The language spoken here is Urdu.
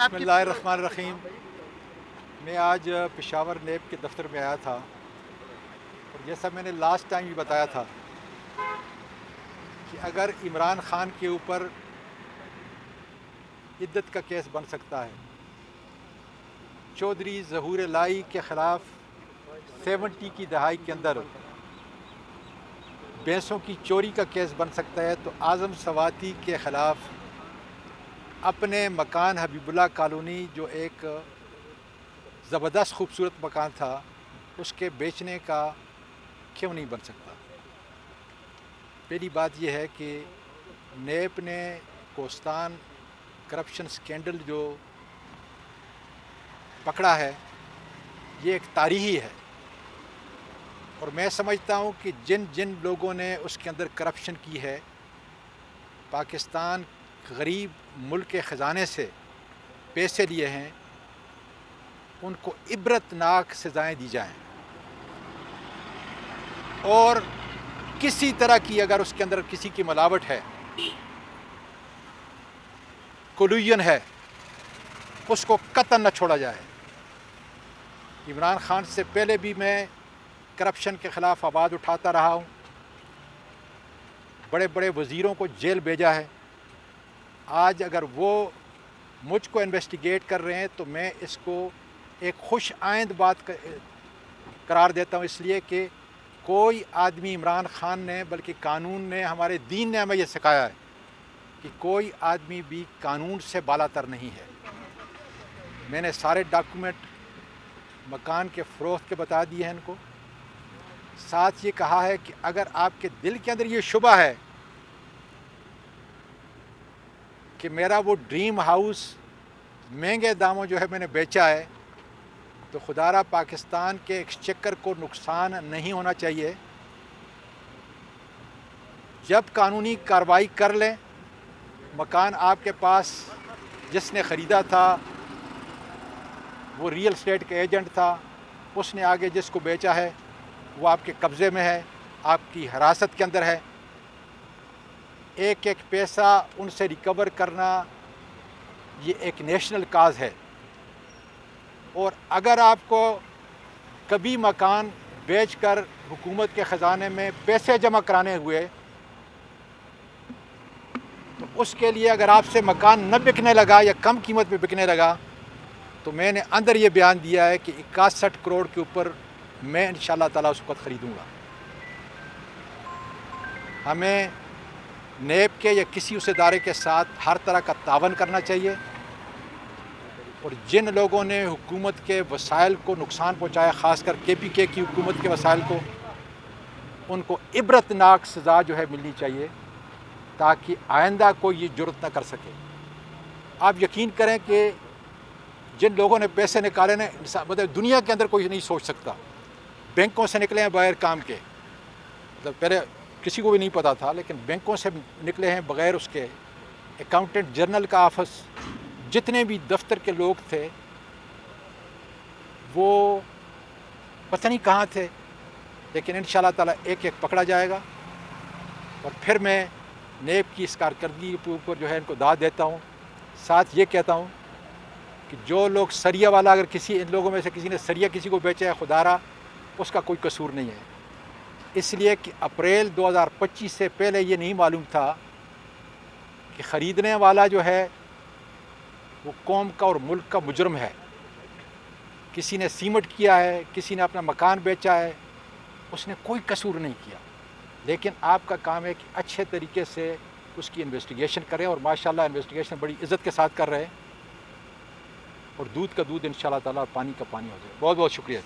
آپ بسم کی اللہ الرحمن الرحیم۔ میں آج پشاور نیب کے دفتر میں آیا تھا، اور جیسا میں نے لاسٹ ٹائم بھی بتایا تھا کہ اگر عمران خان کے اوپر عدت کا کیس بن سکتا ہے، چودھری ظہور الہی کے خلاف 70 کی دہائی کے اندر بھینسوں کی چوری کا کیس بن سکتا ہے، تو اعظم سواتی کے خلاف اپنے مکان حبیب اللہ کالونی جو ایک زبردست خوبصورت مکان تھا، اس کے بیچنے کا کیوں نہیں بن سکتا؟ پہلی بات یہ ہے کہ نیب نے کوستان کرپشن سکینڈل جو پکڑا ہے، یہ ایک تاریخی ہے، اور میں سمجھتا ہوں کہ جن جن لوگوں نے اس کے اندر کرپشن کی ہے، پاکستان غریب ملک کے خزانے سے پیسے لیے ہیں، ان کو عبرتناک سزائیں دی جائیں، اور کسی طرح کی اگر اس کے اندر کسی کی ملاوٹ ہے، کولوژن ہے، اس کو قطعاً نہ چھوڑا جائے۔ عمران خان سے پہلے بھی میں کرپشن کے خلاف آواز اٹھاتا رہا ہوں، بڑے بڑے وزیروں کو جیل بھیجا ہے۔ آج اگر وہ مجھ کو انویسٹیگیٹ کر رہے ہیں تو میں اس کو ایک خوش آئند بات قرار دیتا ہوں، اس لیے کہ کوئی آدمی عمران خان نے بلکہ قانون نے، ہمارے دین نے ہمیں یہ سکھایا ہے کہ کوئی آدمی بھی قانون سے بالا تر نہیں ہے۔ میں نے سارے ڈاکومنٹ مکان کے فروخت کے بتا دیے ہیں ان کو، ساتھ یہ کہا ہے کہ اگر آپ کے دل کے اندر یہ شبہ ہے کہ میرا وہ ڈریم ہاؤس مہنگے داموں جو ہے میں نے بیچا ہے، تو خدا را پاکستان کے ایکسچیکر کو نقصان نہیں ہونا چاہیے۔ جب قانونی کارروائی کر لیں، مکان آپ کے پاس جس نے خریدا تھا وہ ریئل اسٹیٹ کا ایجنٹ تھا، اس نے آگے جس کو بیچا ہے وہ آپ کے قبضے میں ہے، آپ کی حراست کے اندر ہے۔ ایک ایک پیسہ ان سے ریکور کرنا یہ ایک نیشنل کاز ہے، اور اگر آپ کو کبھی مکان بیچ کر حکومت کے خزانے میں پیسے جمع کرانے ہوئے، تو اس کے لیے اگر آپ سے مکان نہ بکنے لگا یا کم قیمت پہ بکنے لگا، تو میں نے اندر یہ بیان دیا ہے کہ 61 کروڑ کے اوپر میں انشاءاللہ تعالیٰ اس وقت خریدوں گا۔ ہمیں نیب کے یا کسی اس ادارے کے ساتھ ہر طرح کا تعاون کرنا چاہیے، اور جن لوگوں نے حکومت کے وسائل کو نقصان پہنچایا، خاص کر KPK کی حکومت کے وسائل کو، ان کو عبرتناک سزا جو ہے ملنی چاہیے، تاکہ آئندہ کوئی یہ جرت نہ کر سکے۔ آپ یقین کریں کہ جن لوگوں نے پیسے نکالے نا، مطلب دنیا کے اندر کوئی نہیں سوچ سکتا، بینکوں سے نکلے ہیں بغیر کام کے، مطلب پہلے کسی کو بھی نہیں پتا تھا، لیکن بینکوں سے نکلے ہیں بغیر اس کے، اکاؤنٹنٹ جنرل کا آفس، جتنے بھی دفتر کے لوگ تھے وہ پتہ نہیں کہاں تھے، لیکن انشاءاللہ تعالیٰ ایک ایک پکڑا جائے گا۔ اور پھر میں نیب کی اس کارکردگی کے اوپر جو ہے ان کو داد دیتا ہوں، ساتھ یہ کہتا ہوں کہ جو لوگ سریا والا، اگر کسی ان لوگوں میں سے کسی نے سریا کسی کو بیچا ہے، خدا را اس کا کوئی قصور نہیں ہے، اس لیے کہ اپریل 2025 سے پہلے یہ نہیں معلوم تھا کہ خریدنے والا جو ہے وہ قوم کا اور ملک کا مجرم ہے۔ کسی نے سیمٹ کیا ہے، کسی نے اپنا مکان بیچا ہے، اس نے کوئی قصور نہیں کیا، لیکن آپ کا کام ہے کہ اچھے طریقے سے اس کی انویسٹیگیشن کریں، اور ماشاءاللہ انویسٹیگیشن بڑی عزت کے ساتھ کر رہے ہیں، اور دودھ کا دودھ انشاءاللہ تعالیٰ، پانی کا پانی ہو جائے۔ بہت بہت شکریہ۔